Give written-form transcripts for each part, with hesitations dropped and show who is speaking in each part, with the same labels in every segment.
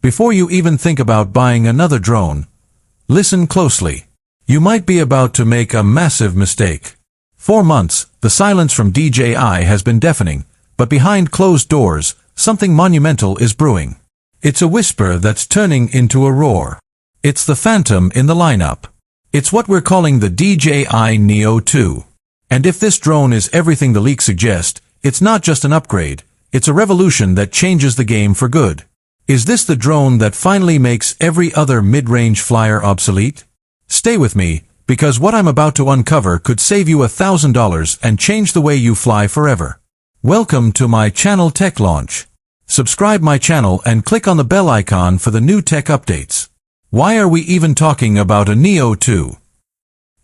Speaker 1: Before you even think about buying another drone, listen closely. You might be about to make a massive mistake. For months, the silence from DJI has been deafening, but behind closed doors, something monumental is brewing. It's a whisper that's turning into a roar. It's the phantom in the lineup. It's what we're calling the DJI Neo 2. And if this drone is everything the leaks suggest, it's not just an upgrade, it's a revolution that changes the game for good. Is this the drone that finally makes every other mid-range flyer obsolete? Stay with me, because what I'm about to uncover could save you $1,000 and change the way you fly forever. Welcome to my channel Tech Launch. Subscribe my channel and click on the bell icon for the new tech updates. Why are we even talking about a Neo 2?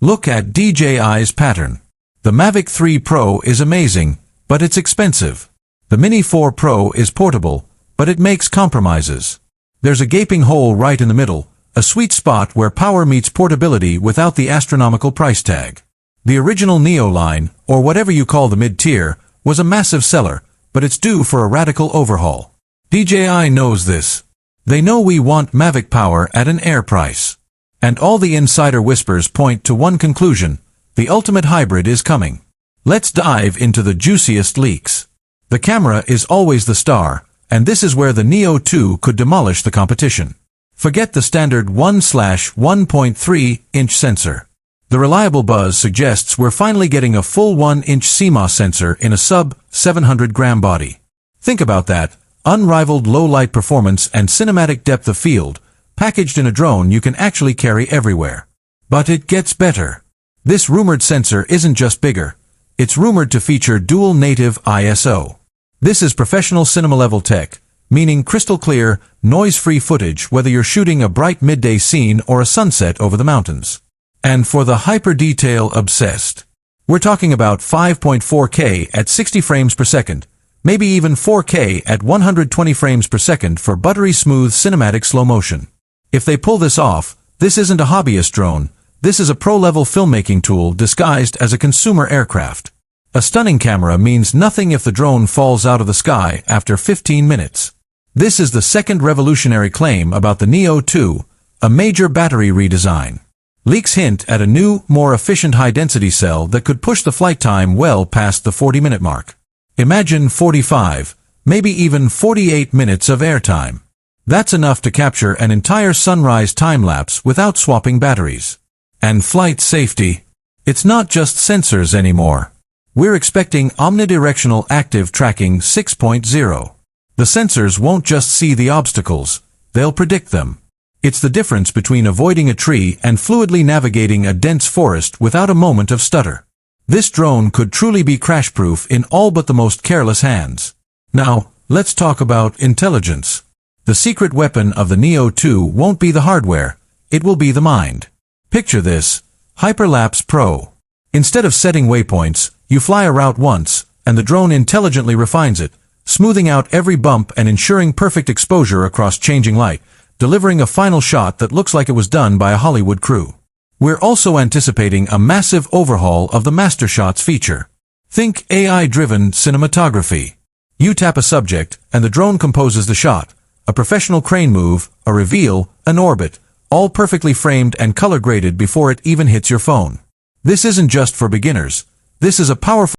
Speaker 1: Look at DJI's pattern. The Mavic 3 Pro is amazing, but it's expensive. The Mini 4 Pro is portable, but it makes compromises. There's a gaping hole right in the middle, a sweet spot where power meets portability without the astronomical price tag. The original Neo line, or whatever you call the mid-tier, was a massive seller, but it's due for a radical overhaul. DJI knows this. They know we want Mavic power at an air price. And all the insider whispers point to one conclusion: the ultimate hybrid is coming. Let's dive into the juiciest leaks. The camera is always the star, and this is where the Neo 2 could demolish the competition. Forget the standard 1/1.3-inch sensor. The reliable buzz suggests we're finally getting a full 1-inch CMOS sensor in a sub-700-gram body. Think about that, unrivaled low-light performance and cinematic depth of field, packaged in a drone you can actually carry everywhere. But it gets better. This rumored sensor isn't just bigger, it's rumored to feature dual native ISO. This is professional cinema-level tech, meaning crystal clear, noise-free footage whether you're shooting a bright midday scene or a sunset over the mountains. And for the hyper-detail obsessed, we're talking about 5.4K at 60 frames per second, maybe even 4K at 120 frames per second for buttery-smooth cinematic slow motion. If they pull this off, this isn't a hobbyist drone, this is a pro-level filmmaking tool disguised as a consumer aircraft. A stunning camera means nothing if the drone falls out of the sky after 15 minutes. This is the second revolutionary claim about the Neo 2, a major battery redesign. Leaks hint at a new, more efficient high-density cell that could push the flight time well past the 40-minute mark. Imagine 45, maybe even 48 minutes of airtime. That's enough to capture an entire sunrise time-lapse without swapping batteries. And flight safety. It's not just sensors anymore. We're expecting Omnidirectional Active Tracking 6.0. The sensors won't just see the obstacles, they'll predict them. It's the difference between avoiding a tree and fluidly navigating a dense forest without a moment of stutter. This drone could truly be crash-proof in all but the most careless hands. Now, let's talk about intelligence. The secret weapon of the Neo 2 won't be the hardware, it will be the mind. Picture this: Hyperlapse Pro. Instead of setting waypoints, you fly a route once, and the drone intelligently refines it, smoothing out every bump and ensuring perfect exposure across changing light, delivering a final shot that looks like it was done by a Hollywood crew. We're also anticipating a massive overhaul of the Master Shots feature. Think AI-driven cinematography. You tap a subject, and the drone composes the shot, a professional crane move, a reveal, an orbit, all perfectly framed and color-graded before it even hits your phone. This isn't just for beginners. This is a powerful